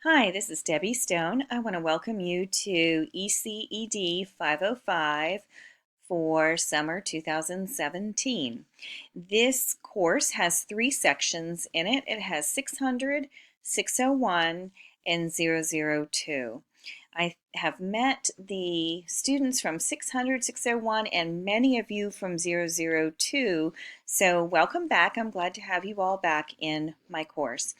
Hi, this is Debbie Stone. I want to welcome you to ECED 505 for summer 2017. This course has three sections in it. It has 600, 601, and 002. I have met the students from 600, 601, and many of you from 002. So welcome back. I'm glad to have you all back in my course.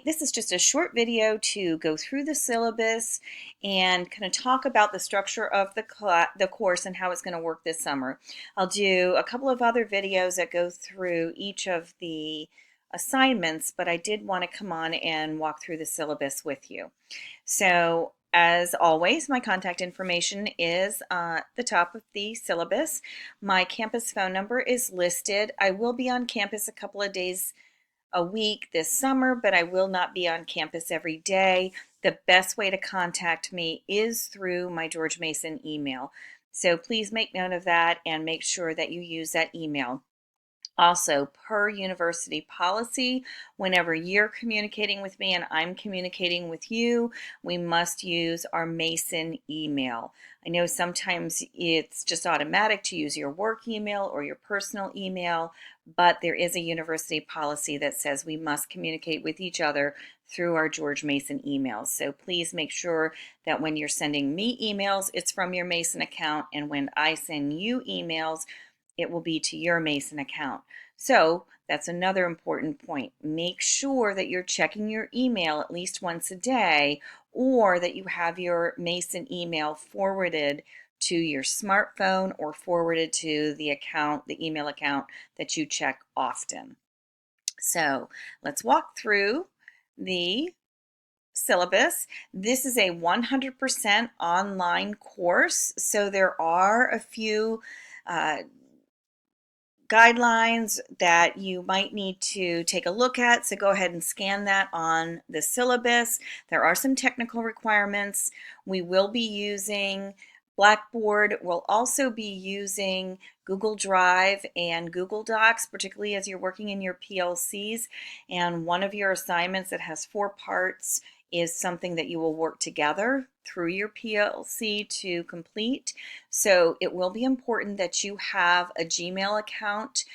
This is just a short video to go through the syllabus and kind of talk about the structure of the course and how it's going to work this summer. I'll do a couple of other videos that go through each of the assignments, but I did want to come on and walk through the syllabus with you. So as always, my contact information is at the top of the syllabus. My campus phone number is listed. I will be on campus a couple of days a week this summer, but I will not be on campus every day. The best way to contact me is through my George Mason email. So please make note of that and make sure that you use that email. Also, per university policy, whenever you're communicating with me and I'm communicating with you, we must use our Mason email. I know sometimes it's just automatic to use your work email or your personal email, but there is a university policy that says we must communicate with each other through our George Mason emails. So please make sure that when you're sending me emails, it's from your Mason account, and when I send you emails, it will be to your Mason account. So that's another important point. Make sure that you're checking your email at least once a day, or that you have your Mason email forwarded to your smartphone or forwarded to the email account that you check often. So let's walk through the syllabus. This is a 100% online course, so there are a few guidelines that you might need to take a look at, so go ahead and scan that on the syllabus. There are some technical requirements. We will be using Blackboard. We'll also be using Google Drive and Google Docs, particularly as you're working in your PLCs, and one of your assignments that has 4 parts is something that you will work together through your PLC to complete. So it will be important that you have a Gmail account,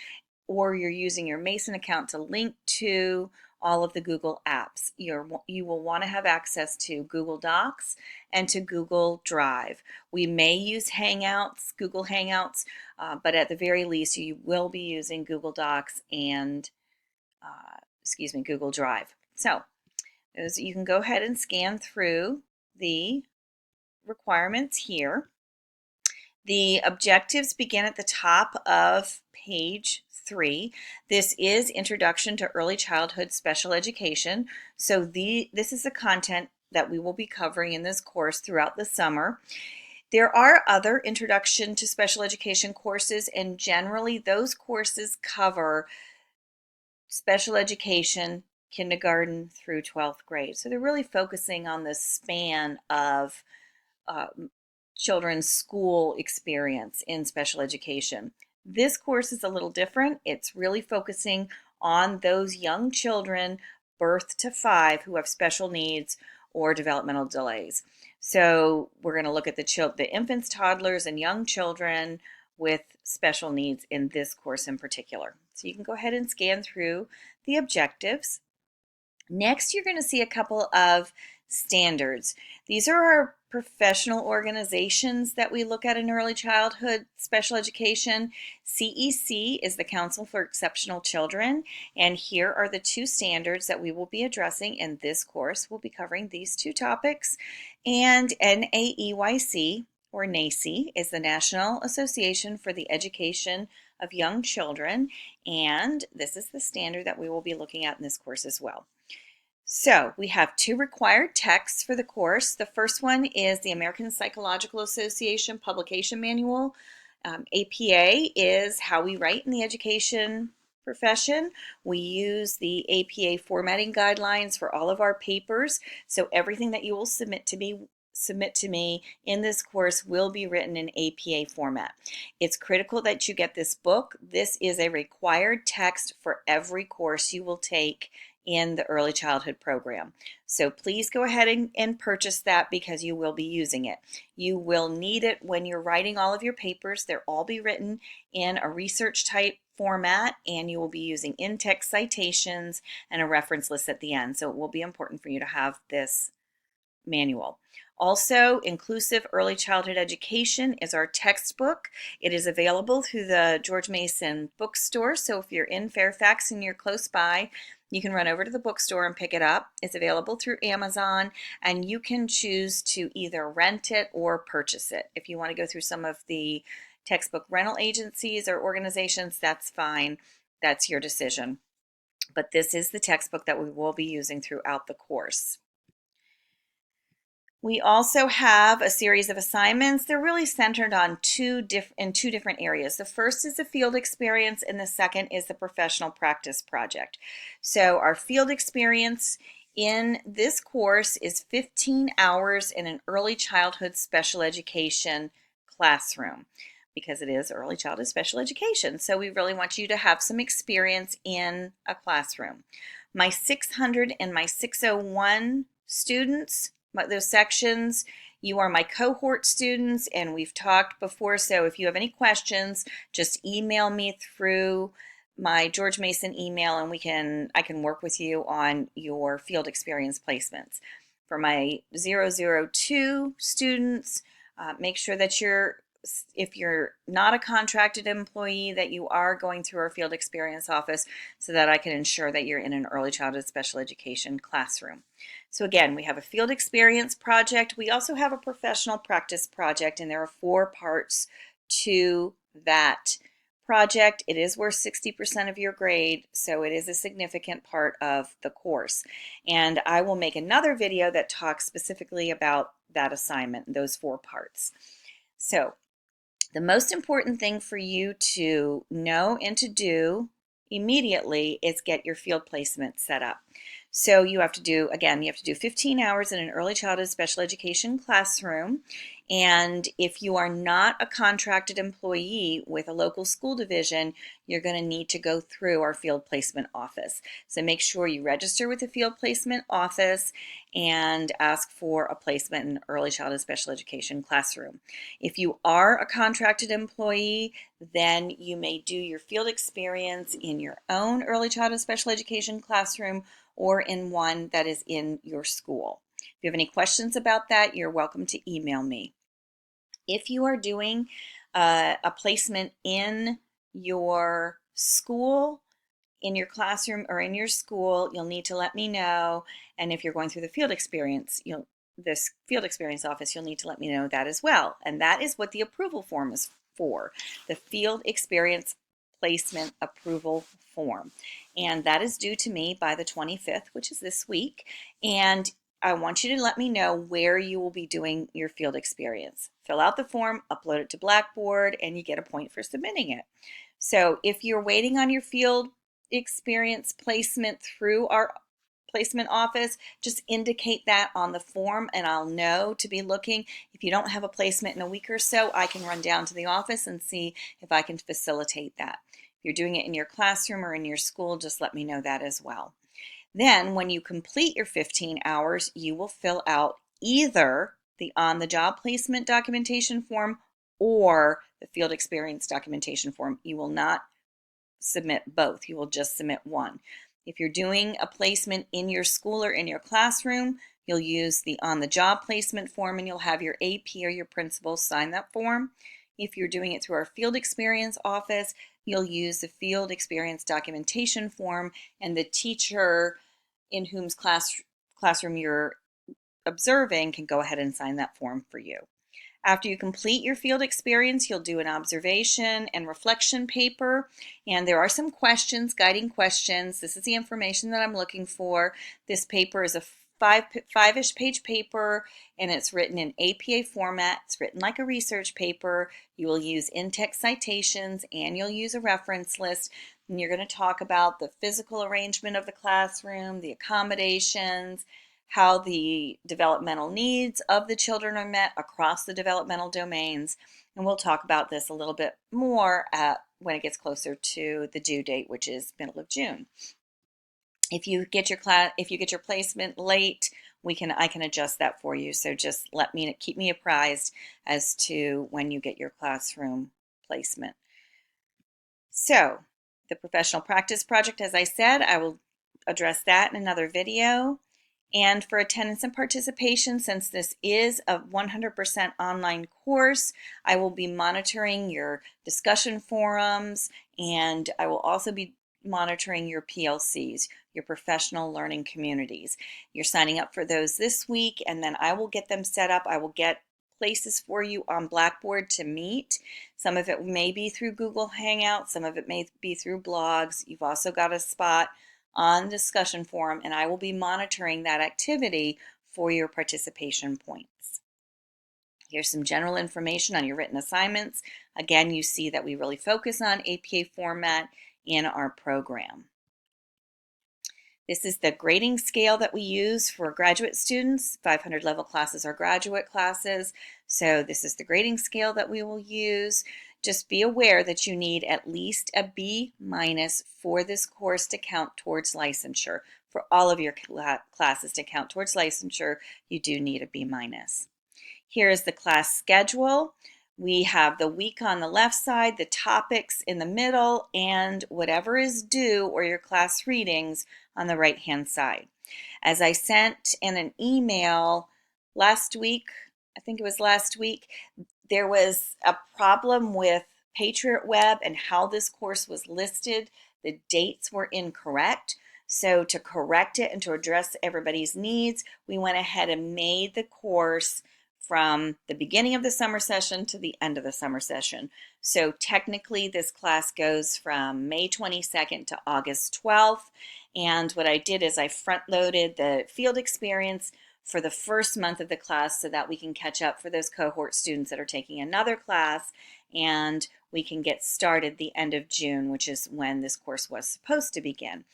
or you're using your Mason account to link to all of the Google apps. You will want to have access to Google Docs and to Google Drive. We may use Hangouts, Google Hangouts, but at the very least you will be using Google Docs and Google Drive. So you can go ahead and scan through the requirements here. The objectives begin at the top of page 3. This is Introduction to Early Childhood Special Education. So this is the content that we will be covering in this course throughout the summer. There are other Introduction to Special Education courses, and generally those courses cover special education, kindergarten through 12th grade. So they're really focusing on the span of children's school experience in special education. This course is a little different. It's really focusing on those young children birth to 5 who have special needs or developmental delays. So we're going to look at the infants, toddlers, and young children with special needs in this course in particular. So you can go ahead and scan through the objectives. Next, you're going to see a couple of standards. These are our professional organizations that we look at in early childhood special education. CEC is the Council for Exceptional Children, and here are the 2 standards that we will be addressing in this course. We'll be covering these 2 topics. And NAEYC, or NAEYC, is the National Association for the Education of Young Children, and this is the standard that we will be looking at in this course as well. So we have 2 required texts for the course. The first one is the American Psychological Association Publication Manual. APA is how we write in the education profession. We use the APA formatting guidelines for all of our papers, so everything that you will submit to me in this course will be written in APA format. It's critical that you get this book. This is a required text for every course you will take in the early childhood program. So please go ahead and purchase that because you will be using it. You will need it when you're writing all of your papers. They'll all be written in a research type format, and you will be using in-text citations and a reference list at the end. So it will be important for you to have this manual. Also, Inclusive Early Childhood Education is our textbook. It is available through the George Mason bookstore. So if you're in Fairfax and you're close by, you can run over to the bookstore and pick it up. It's available through Amazon, and you can choose to either rent it or purchase it. If you want to go through some of the textbook rental agencies or organizations, that's fine. That's your decision. But this is the textbook that we will be using throughout the course. We also have a series of assignments. They're really centered on two different areas. The first is the field experience, and the second is the professional practice project. So our field experience in this course is 15 hours in an early childhood special education classroom, because it is early childhood special education. So we really want you to have some experience in a classroom. My 600 and my 601 students, those sections, you are my cohort students, and we've talked before, so if you have any questions, just email me through my George Mason email, and I can work with you on your field experience placements. For my 002 students, make sure that if you're not a contracted employee, that you are going through our field experience office so that I can ensure that you're in an early childhood special education classroom. So again, we have a field experience project. We also have a professional practice project, and there are 4 parts to that project. It is worth 60% of your grade, so it is a significant part of the course. And I will make another video that talks specifically about that assignment, those 4 parts. So the most important thing for you to know and to do immediately is get your field placement set up. So you have to do 15 hours in an early childhood special education classroom. And if you are not a contracted employee with a local school division, you're going to need to go through our field placement office. So make sure you register with the field placement office and ask for a placement in an early childhood special education classroom. If you are a contracted employee, then you may do your field experience in your own early childhood special education classroom or in one that is in your school. If you have any questions about that, you're welcome to email me. If you are doing a placement in your school, in your classroom, or in your school, you'll need to let me know. And if you're going through the field experience, this field experience office, you'll need to let me know that as well. And that is what the approval form is for, the field experience placement approval form. And that is due to me by the 25th, which is this week. And I want you to let me know where you will be doing your field experience. Fill out the form, upload it to Blackboard, and you get a point for submitting it. So if you're waiting on your field experience placement through our placement office, just indicate that on the form and I'll know to be looking. If you don't have a placement in a week or so, I can run down to the office and see if I can facilitate that. If you're doing it in your classroom or in your school, just let me know that as well. Then when you complete your 15 hours, you will fill out either the on-the-job placement documentation form or the field experience documentation form. You will not submit both. You will just submit one. If you're doing a placement in your school or in your classroom, you'll use the on-the-job placement form and you'll have your AP or your principal sign that form. If you're doing it through our field experience office, you'll use the field experience documentation form, and the teacher in whose classroom you're observing can go ahead and sign that form for you. After you complete your field experience, you'll do an observation and reflection paper, and there are some questions, guiding questions. This is the information that I'm looking for. This paper is a five-ish page paper, and it's written in APA format. It's written like a research paper. You will use in-text citations, and you'll use a reference list, and you're going to talk about the physical arrangement of the classroom, the accommodations, how the developmental needs of the children are met across the developmental domains. And we'll talk about this a little bit more when it gets closer to the due date, which is middle of June. If you get your placement late, I can adjust that for you. So just keep me apprised as to when you get your classroom placement. So the professional practice project, as I said, I will address that in another video. And for attendance and participation, since this is a 100% online course, I will be monitoring your discussion forums, and I will also be monitoring your PLCs, your professional learning communities. You're signing up for those this week, and then I will get them set up. I will get places for you on Blackboard to meet. Some of it may be through Google Hangouts, some of it may be through blogs. You've also got a spot on the discussion forum, and I will be monitoring that activity for your participation points. Here's some general information on your written assignments. Again, you see that we really focus on APA format in our program. This is the grading scale that we use for graduate students. 500 level classes are graduate classes, so this is the grading scale that we will use. Just be aware that you need at least a B- for this course to count towards licensure. For all of your classes to count towards licensure, you do need a B-. Here is the class schedule. We have the week on the left side, the topics in the middle, and whatever is due or your class readings on the right-hand side. As I sent in an email last week, I think it was last week, there was a problem with Patriot Web and how this course was listed. The dates were incorrect. So to correct it and to address everybody's needs, we went ahead and made the course from the beginning of the summer session to the end of the summer session. So technically this class goes from May 22nd to August 12th. And what I did is I front loaded the field experience for the first month of the class so that we can catch up for those cohort students that are taking another class, and we can get started the end of June, which is when this course was supposed to begin.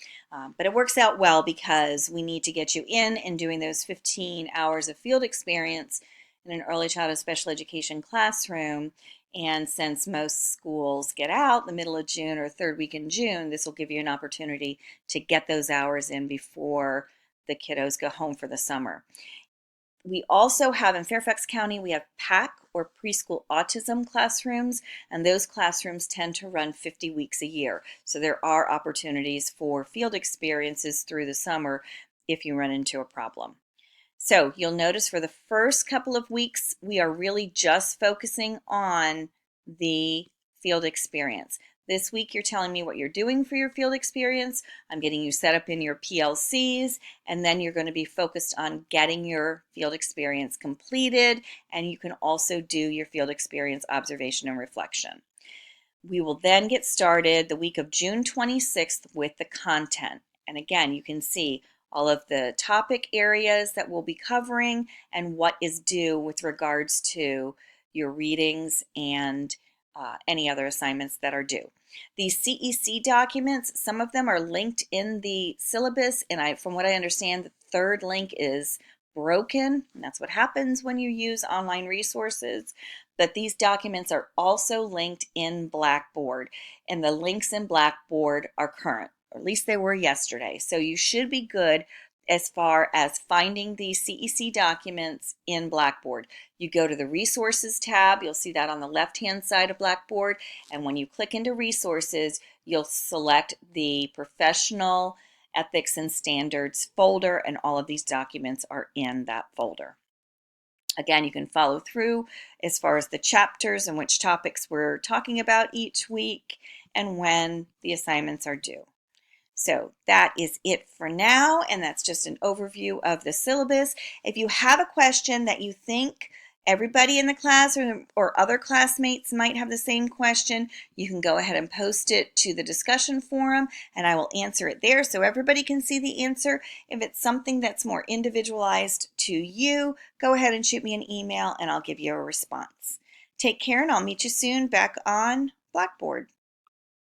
But it works out well because we need to get you in and doing those 15 hours of field experience in an early childhood special education classroom. And since most schools get out the middle of June or third week in June, this will give you an opportunity to get those hours in before the kiddos go home for the summer. We also have in Fairfax County, we have PAC or preschool autism classrooms, and those classrooms tend to run 50 weeks a year. So there are opportunities for field experiences through the summer if you run into a problem. So you'll notice for the first couple of weeks, we are really just focusing on the field experience. This week, you're telling me what you're doing for your field experience. I'm getting you set up in your PLCs, and then you're going to be focused on getting your field experience completed, and you can also do your field experience observation and reflection. We will then get started the week of June 26th with the content. And again, you can see all of the topic areas that we'll be covering and what is due with regards to your readings and any other assignments that are due. These CEC documents, some of them are linked in the syllabus, and from what I understand, the third link is broken, and that's what happens when you use online resources. But these documents are also linked in Blackboard, and the links in Blackboard are current, or at least they were yesterday. So you should be good as far as finding these CEC documents in Blackboard. You go to the Resources tab, you'll see that on the left-hand side of Blackboard, and when you click into Resources, you'll select the Professional Ethics and Standards folder, and all of these documents are in that folder. Again, you can follow through as far as the chapters and which topics we're talking about each week and when the assignments are due. So that is it for now, and that's just an overview of the syllabus. If you have a question that you think everybody in the class or other classmates might have the same question, you can go ahead and post it to the discussion forum, and I will answer it there so everybody can see the answer. If it's something that's more individualized to you, go ahead and shoot me an email, and I'll give you a response. Take care, and I'll meet you soon back on Blackboard.